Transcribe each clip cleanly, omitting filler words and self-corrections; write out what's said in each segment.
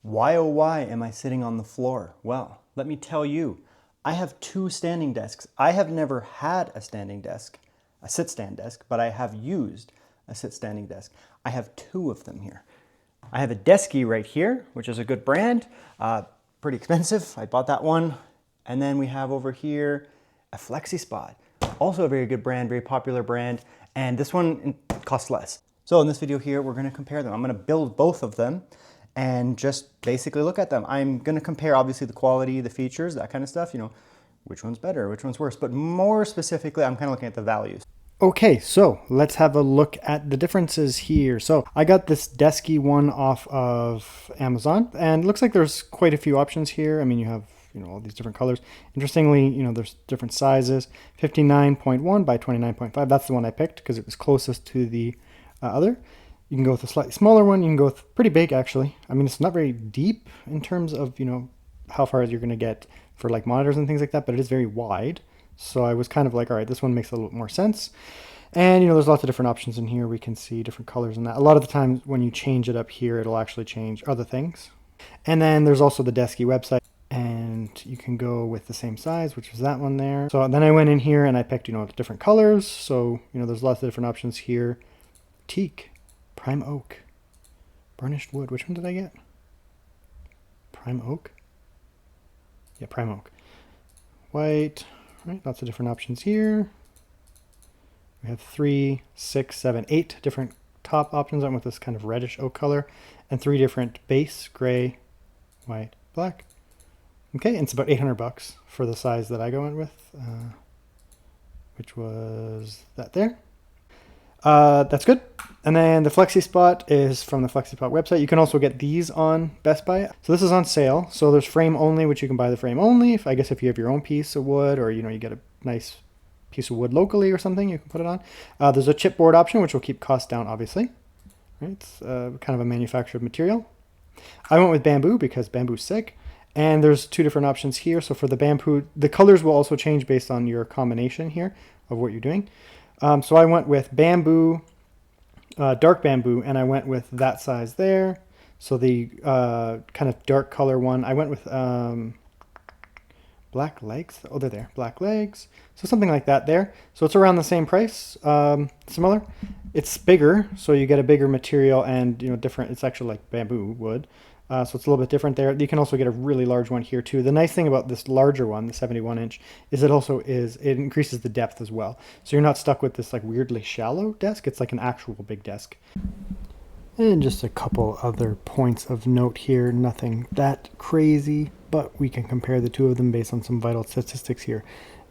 Why oh why am I sitting on the floor? Well, let me tell you, I have two standing desks. I have never had a standing desk, a sit-stand desk, but I have used a sit-standing desk. I have two of them here. I have a Desky right here, which is a good brand, pretty expensive. I bought that one. And then we have over here a FlexiSpot, also a very good brand, very popular brand. And this one costs less. So in this video here, we're gonna compare them. I'm gonna build both of them and just basically look at them. I'm gonna compare obviously the quality, the features, that kind of stuff, you know, which one's better, which one's worse, but more specifically, I'm kind of looking at the values. Okay, so let's have a look at the differences here. So I got this Desky one off of Amazon, and it looks like there's quite a few options here. I mean, you have, you know, all these different colors. Interestingly, you know, there's different sizes, 59.1 by 29.5. That's the one I picked because it was closest to the other. You can go with a slightly smaller one. You can go with pretty big, actually. I mean, it's not very deep in terms of, you know, how far you're going to get for like monitors and things like that, but it is very wide. So I was kind of like, all right, this one makes a little more sense. And, you know, there's lots of different options in here. We can see different colors and that. A lot of the times when you change it up here, it'll actually change other things. And then there's also the Desky website, and you can go with the same size, which is that one there. So then I went in here and I picked, you know, different colors. So, you know, there's lots of different options here. Teak. Prime oak, burnished wood. Which one did I get? Prime oak? Yeah, prime oak. White, right? Lots of different options here. We have 3, 6, 7, 8 different top options. I went with this kind of reddish oak color, and 3 different base, gray, white, black. Okay, and it's about 800 bucks for the size that I went with, which was that there. That's good. And then the FlexiSpot is from the FlexiSpot website. You can also get these on Best Buy. So this is on sale. So there's frame only, which you can buy the frame only. I guess if you have your own piece of wood, or, you know, you get a nice piece of wood locally or something, you can put it on. There's a chipboard option, which will keep costs down, obviously. Right? It's kind of a manufactured material. I went with bamboo because bamboo's sick. And there's 2 different options here. So for the bamboo, the colors will also change based on your combination here of what you're doing. So I went with bamboo, dark bamboo, and I went with that size there. So the kind of dark color one, I went with black legs. Oh, they're there, black legs. So something like that there. So it's around the same price, similar. It's bigger, so you get a bigger material and, you know, different. It's actually like bamboo wood. So it's a little bit different there. You can also get a really large one here too. The nice thing about this larger one, the 71 inch, is it increases the depth as well. So you're not stuck with this like weirdly shallow desk. It's like an actual big desk. And just a couple other points of note here. Nothing that crazy, but we can compare the two of them based on some vital statistics here.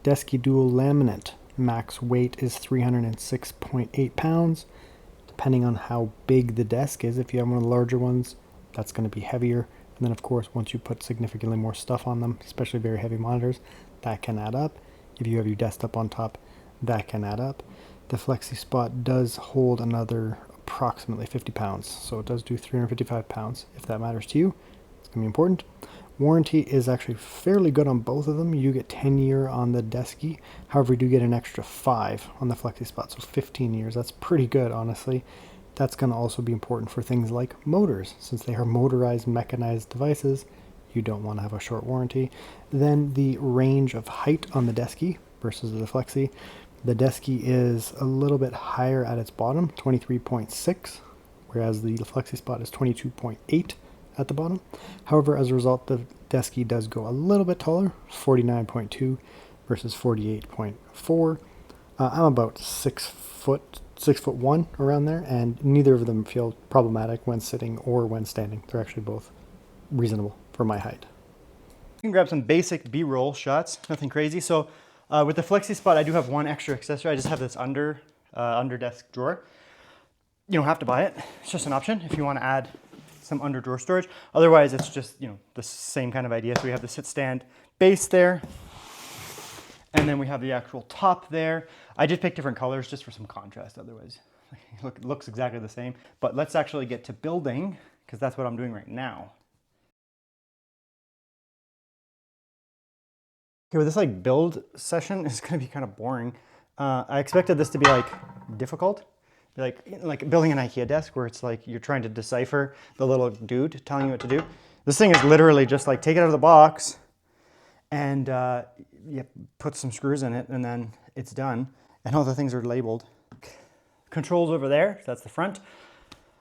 Desky Dual laminate. Max weight is 306.8 pounds. Depending on how big the desk is, if you have one of the larger ones, that's going to be heavier. And then of course, once you put significantly more stuff on them, especially very heavy monitors, that can add up. If you have your desktop on top, that can add up. The FlexiSpot does hold another approximately 50 pounds. So it does do 355 pounds. If that matters to you, it's going to be important. Warranty is actually fairly good on both of them. You get 10-year on the Desky. However, you do get an extra 5 on the FlexiSpot. So 15 years. That's pretty good, honestly. That's going to also be important for things like motors. Since they are motorized, mechanized devices, you don't want to have a short warranty. Then the range of height on the Desky versus the Flexi. The Desky is a little bit higher at its bottom, 23.6, whereas the FlexiSpot is 22.8 at the bottom. However, as a result, the Desky does go a little bit taller, 49.2 versus 48.4. I'm about 6'1" around there, and neither of them feel problematic when sitting or when standing. They're actually both reasonable for my height. You can grab some basic B-roll shots, nothing crazy. So with the FlexiSpot, I do have one extra accessory. I just have this under desk drawer. You don't have to buy it. It's just an option if you want to add some under drawer storage. Otherwise, it's just, you know, the same kind of idea. So we have the sit stand base there, and then we have the actual top there. I did pick different colors just for some contrast. Otherwise, it looks exactly the same. But let's actually get to building, because that's what I'm doing right now. Okay, with this like build session, it's going to be kind of boring. I expected this to be like difficult. Like building an IKEA desk where it's like you're trying to decipher the little dude telling you what to do. This thing is literally just like take it out of the box and you put some screws in it and then it's done. And all the things are labeled. Controls over there, so that's the front,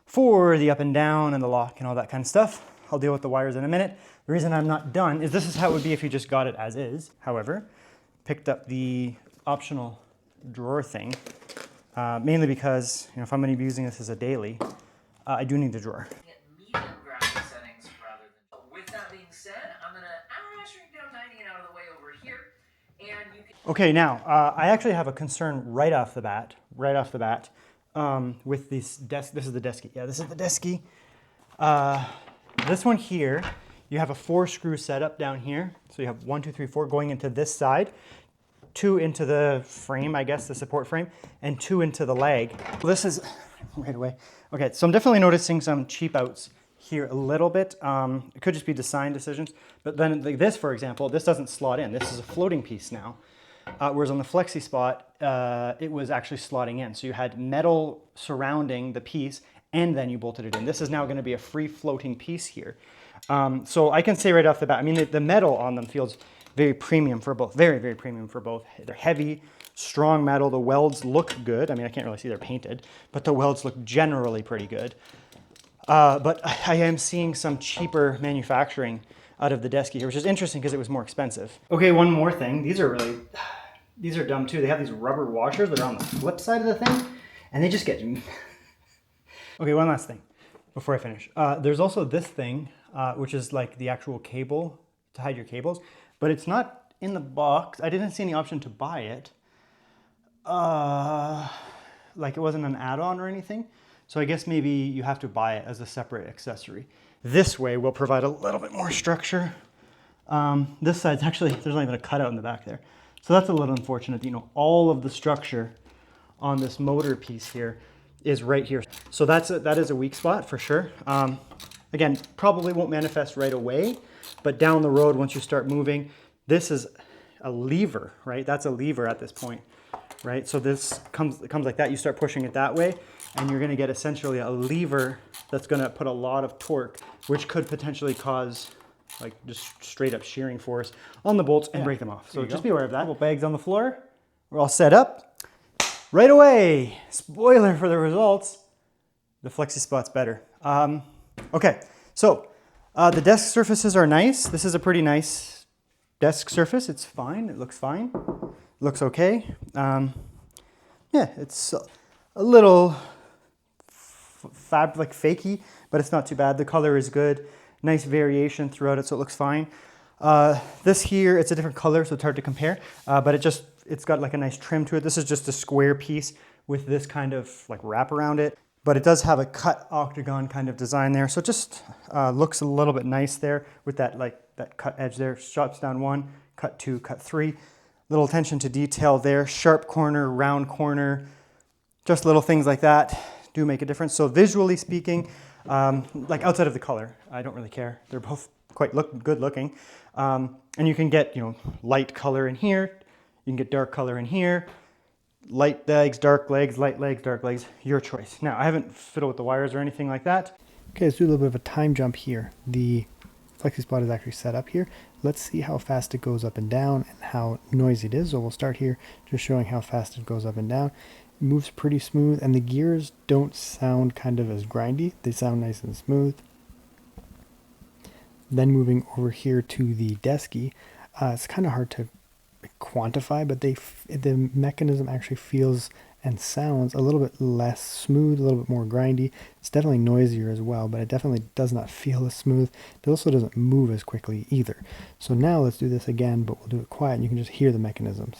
for the up and down and the lock and all that kind of stuff. I'll deal with the wires in a minute. The reason I'm not done is this is how it would be if you just got it as is. However, picked up the optional drawer thing, mainly because if I'm going to be using this as a daily, I do need a drawer. Medium graphic settings rather than. With that being said, I'm going to shrink down tiny and out of the way over here. And you can. Okay, now I actually have a concern right off the bat. With this desk. This is the Desky. Yeah, this is the Desky. This one here, you have a 4-screw setup down here. So you have 1, 2, 3, 4 going into this side, 2 into the frame, I guess, the support frame, and 2 into the leg. This is right away. Okay, so I'm definitely noticing some cheap outs here a little bit. It could just be design decisions. But then this, for example, this doesn't slot in. This is a floating piece now. Whereas on the FlexiSpot, it was actually slotting in. So you had metal surrounding the piece and then you bolted it in. This is now going to be a free floating piece here. So I can say right off the bat, I mean, the metal on them feels very premium for both, very, very premium for both. They're heavy, strong metal. The welds look good. I mean, I can't really see they're painted, but the welds look generally pretty good. But I am seeing some cheaper manufacturing out of the Desky here, which is interesting because it was more expensive. Okay, one more thing. These are dumb too. They have these rubber washers that are on the flip side of the thing, and they just get... Okay, one last thing before I finish. There's also this thing, which is like the actual cable to hide your cables, but it's not in the box. I didn't see any option to buy it. Like it wasn't an add-on or anything. So I guess maybe you have to buy it as a separate accessory. This way will provide a little bit more structure. This side's actually, there's not even a cutout in the back there. So that's a little unfortunate. All of the structure on this motor piece here is right here. So that is a weak spot for sure. Again, probably won't manifest right away, but down the road, once you start moving, this is a lever, right? That's a lever at this point, right? So this comes like that. You start pushing it that way, and you're gonna get essentially a lever that's gonna put a lot of torque, which could potentially cause like just straight up shearing force on the bolts and break them off. So just be aware of that. Couple bags on the floor. We're all set up. Right away, spoiler for the results, the FlexiSpot's better. Okay, so the desk surfaces are nice. This is a pretty nice desk surface. It's fine, it looks fine. It looks okay. Yeah, it's a little like fakey, but it's not too bad. The color is good. Nice variation throughout it, so it looks fine. This here, it's a different color, so it's hard to compare, but it's got like a nice trim to it. This is just a square piece with this kind of like wrap around it, but it does have a cut octagon kind of design there. So it just looks a little bit nice there with that cut edge there. Chops down 1, cut 2, cut 3. Little attention to detail there. Sharp corner, round corner, just little things like that do make a difference. So visually speaking, like outside of the color, I don't really care. They're both quite good looking. And you can get, light color in here. You can get dark color in here. Light legs, light legs, dark legs, your choice. Now, I haven't fiddled with the wires or anything like that. Okay, let's do a little bit of a time jump here. The FlexiSpot is actually set up here. Let's see how fast it goes up and down and how noisy it is. So we'll start here just showing how fast it goes up and down. It moves pretty smooth, and the gears don't sound kind of as grindy. They sound nice and smooth. Then moving over here to the Desky, it's kind of hard to quantify, but the mechanism actually feels and sounds a little bit less smooth, a little bit more grindy. It's definitely noisier as well, but it definitely does not feel as smooth. It also doesn't move as quickly either. So now let's do this again, but we'll do it quiet and you can just hear the mechanisms.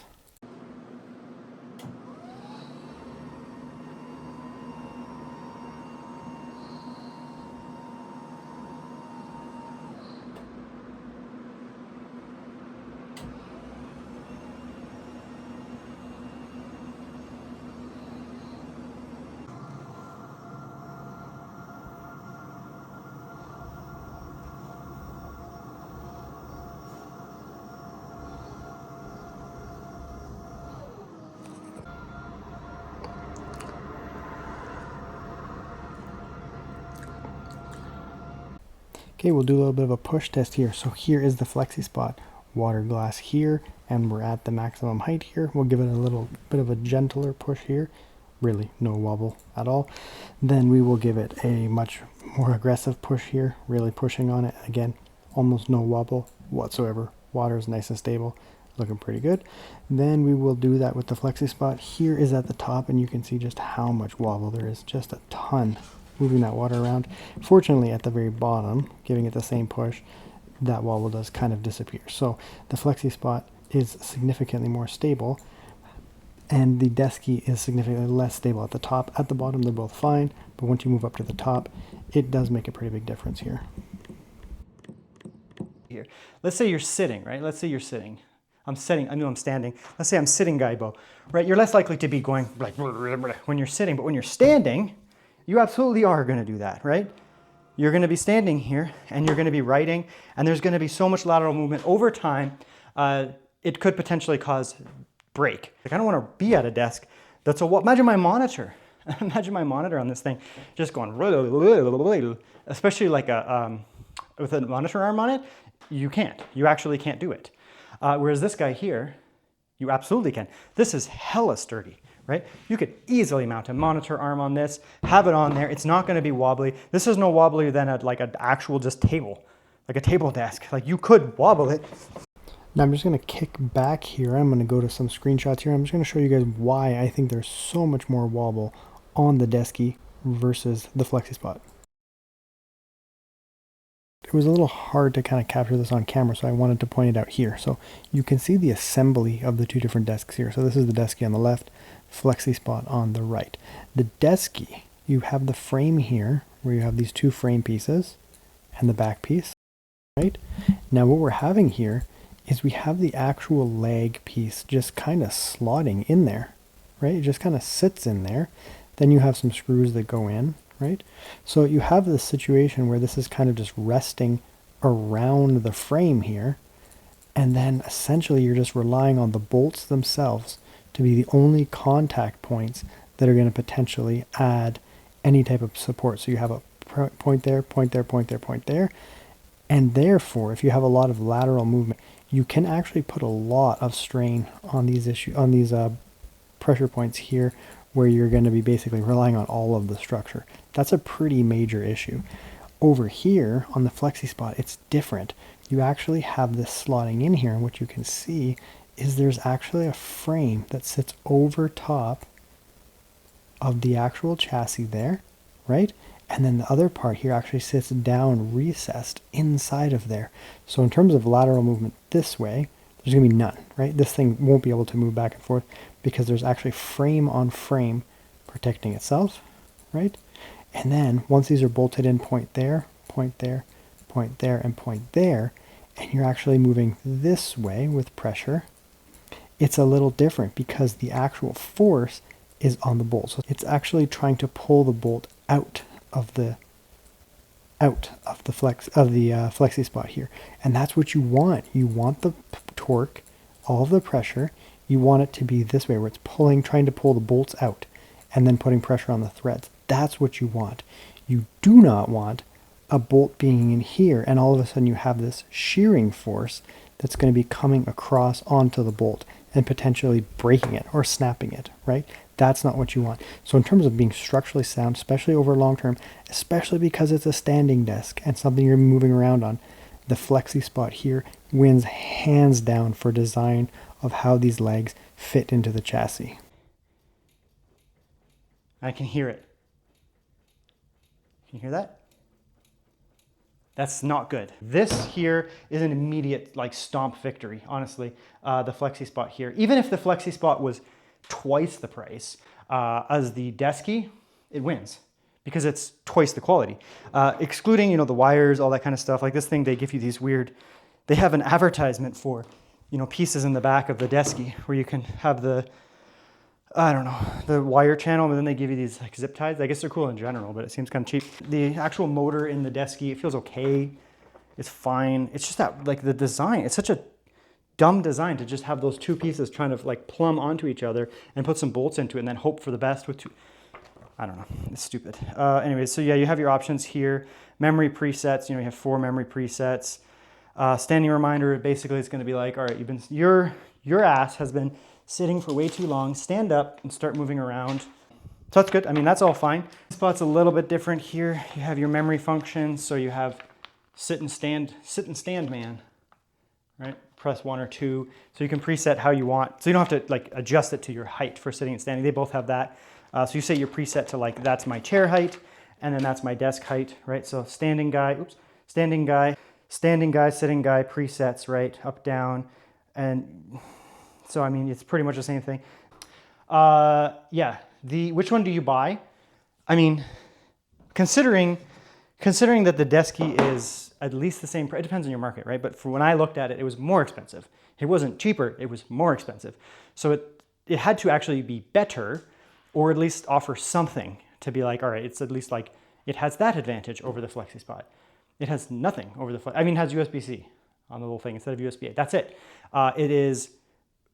Okay, we'll do a little bit of a push test here. So here is the FlexiSpot water glass here, and we're at the maximum height here. We'll give it a little bit of a gentler push here. Really no wobble at all. Then we will give it a much more aggressive push here, really pushing on it. Again, almost no wobble whatsoever. Water is nice and stable, looking pretty good. Then we will do that with the FlexiSpot. Here is at the top, and you can see just how much wobble there is, just a ton. Moving that water around. Fortunately, at the very bottom, giving it the same push, that wobble does kind of disappear. So the FlexiSpot is significantly more stable, and the Desky is significantly less stable at the top. At the bottom, they're both fine, but once you move up to the top, it does make a pretty big difference here. Here, let's say you're sitting, right? Let's say you're sitting. I'm standing. Let's say I'm sitting, Gaibo, right? You're less likely to be going like when you're sitting, but when you're standing, you absolutely are going to do that, right? You're going to be standing here and you're going to be writing, and there's going to be so much lateral movement over time. It could potentially cause break. Like, I don't want to be at a desk that's imagine my monitor. Imagine my monitor on this thing just going, especially like with a monitor arm on it. You actually can't do it. Whereas this guy here, you absolutely can. This is hella sturdy, right? You could easily mount a monitor arm on this, have it on there. It's not going to be wobbly. This is no wobblier than like an actual just table, like a table desk. Like, you could wobble it. Now I'm just going to kick back here. I'm going to go to some screenshots here. I'm just going to show you guys why I think there's so much more wobble on the Desky versus the FlexiSpot. It was a little hard to kind of capture this on camera, so I wanted to point it out here. So you can see the assembly of the two different desks here. So this is the Desky on the left, FlexiSpot on the right. The Desky, you have the frame here, where you have these two frame pieces and the back piece, right? Now what we're having here is we have the actual leg piece just kind of slotting in there, right? It just kind of sits in there. Then you have some screws that go in, right? So you have this situation where this is kind of just resting around the frame here, and then essentially you're just relying on the bolts themselves to be the only contact points that are going to potentially add any type of support. So you have a point there, point there, point there, point there, and therefore if you have a lot of lateral movement, you can actually put a lot of strain on these pressure points here, where you're going to be basically relying on all of the structure. That's a pretty major issue. Over here on the FlexiSpot, it's different. You actually have this slotting in here, and what you can see is there's actually a frame that sits over top of the actual chassis there, right? And then the other part here actually sits down recessed inside of there. So in terms of lateral movement this way, there's going to be none, right? This thing won't be able to move back and forth because there's actually frame on frame protecting itself, right? And then once these are bolted in, point there, point there, point there, and point there, and you're actually moving this way with pressure, it's a little different because the actual force is on the bolt. So it's actually trying to pull the bolt out of the FlexiSpot here, and that's what you want. You want the torque, all of the pressure. You want it to be this way, where it's trying to pull the bolts out, and then putting pressure on the threads. That's what you want. You do not want a bolt being in here, and all of a sudden you have this shearing force that's going to be coming across onto the bolt and potentially breaking it or snapping it, right? That's not what you want. So in terms of being structurally sound, especially over long term, especially because it's a standing desk and something you're moving around on, the FlexiSpot here wins hands down for design of how these legs fit into the chassis. I can hear it. Can you hear that? That's not good. This here is an immediate stomp victory, honestly, the FlexiSpot here. Even if the FlexiSpot was twice the price as the Desky, it wins because it's twice the quality. Excluding, the wires, all that kind of stuff. Like this thing, they give you these weird, they have an advertisement for, pieces in the back of the Desky where you can have the wire channel, but then they give you these zip ties. I guess they're cool in general, but it seems kind of cheap. The actual motor in the Desky, it feels okay. It's fine. It's just that the design, it's such a dumb design to just have those two pieces trying to plumb onto each other and put some bolts into it and then hope for the best with two. I don't know, it's stupid. Anyways, so yeah, you have your options here. Memory presets, you know, you have 4 memory presets. Standing reminder, basically it's gonna be like, all right, your ass has been sitting for way too long, stand up and start moving around. So that's good, I mean, that's all fine. This spot's a little bit different here. You have your memory functions, so you have sit and stand man, right? Press 1 or 2, so you can preset how you want. So you don't have to like adjust it to your height for sitting and standing. They both have that. So you set your preset to like, that's my chair height, and then that's my desk height, right? So standing guy, sitting guy presets, right? Up, down, and so I mean, it's pretty much the same thing. Yeah, which one do you buy? I mean, considering that the Desky is at least the same price, it depends on your market, right? But for when I looked at it, it was more expensive. It wasn't cheaper, it was more expensive. So it had to actually be better, or at least offer something to be like, all right, it's at least like, it has that advantage over the FlexiSpot. It has nothing over the, I mean, it has USB-C on the little thing instead of USB-A. That's it. It is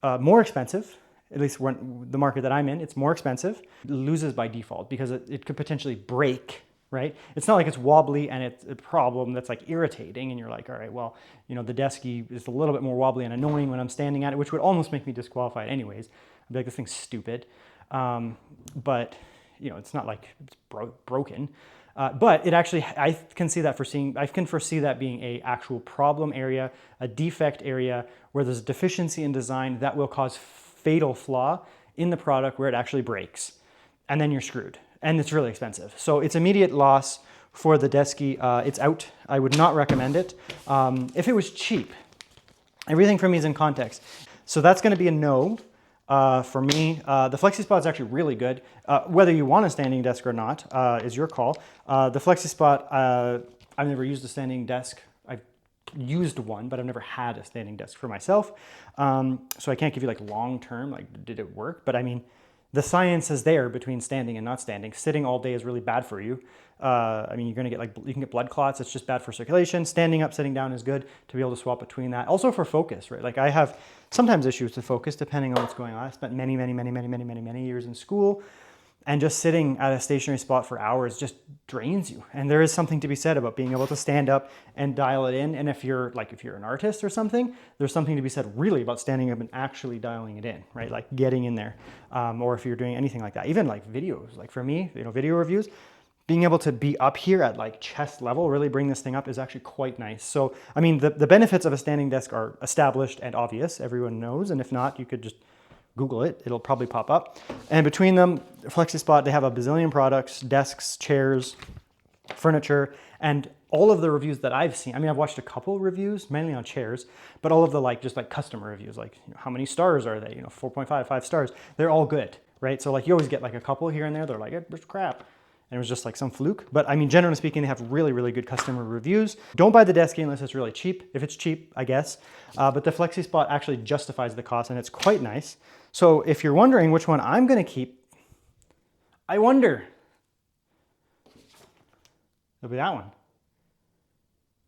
more expensive, at least when the market that I'm in, it's more expensive. It loses by default because it could potentially break, right? It's not like it's wobbly and it's a problem that's like irritating and you're like, all right, well, you know, the Desky is a little bit more wobbly and annoying when I'm standing at it, which would almost make me disqualified anyways. I'd be like, this thing's stupid. But you know, it's not like it's broken. But it actually, I can foresee that being a actual problem area, a defect area where there's a deficiency in design that will cause fatal flaw in the product where it actually breaks. And then you're screwed. And it's really expensive. So it's immediate loss for the Desky. It's out. I would not recommend it. If it was cheap, everything for me is in context. So that's going to be a no. For me, the FlexiSpot is actually really good. Whether you want a standing desk or not is your call. The FlexiSpot, I've never used a standing desk. I've used one, but I've never had a standing desk for myself. So I can't give you like long term, like did it work? But I mean, the science is there between standing and not standing. Sitting all day is really bad for you. I mean, you're gonna get you can get blood clots. It's just bad for circulation. Standing up, sitting down is good to be able to swap between that. Also for focus, right? Like I have sometimes issues with focus depending on what's going on. I spent many years in school, and just sitting at a stationary spot for hours just drains you. And there is something to be said about being able to stand up and dial it in. And if you're an artist or something, there's something to be said really about standing up and actually dialing it in, right? Like getting in there. Or if you're doing anything like that, even like videos, like for me, you know, video reviews, being able to be up here at like chest level, really bring this thing up is actually quite nice. So, I mean, the benefits of a standing desk are established and obvious. Everyone knows. And if not, you could just Google it, it'll probably pop up. And between them, FlexiSpot, they have a bazillion products, desks, chairs, furniture, and all of the reviews that I've seen. I mean, I've watched a couple reviews, mainly on chairs, but all of the just customer reviews, like, you know, how many stars are they? You know, 4.5, 5 stars. They're all good, right? So like you always get like a couple here and there. They're like, it's crap. And it was just like some fluke. But I mean, generally speaking, they have really, really good customer reviews. Don't buy the Desky unless it's really cheap. If it's cheap, I guess. But the FlexiSpot actually justifies the cost and it's quite nice. So if you're wondering which one I'm going to keep, I wonder. It'll be that one.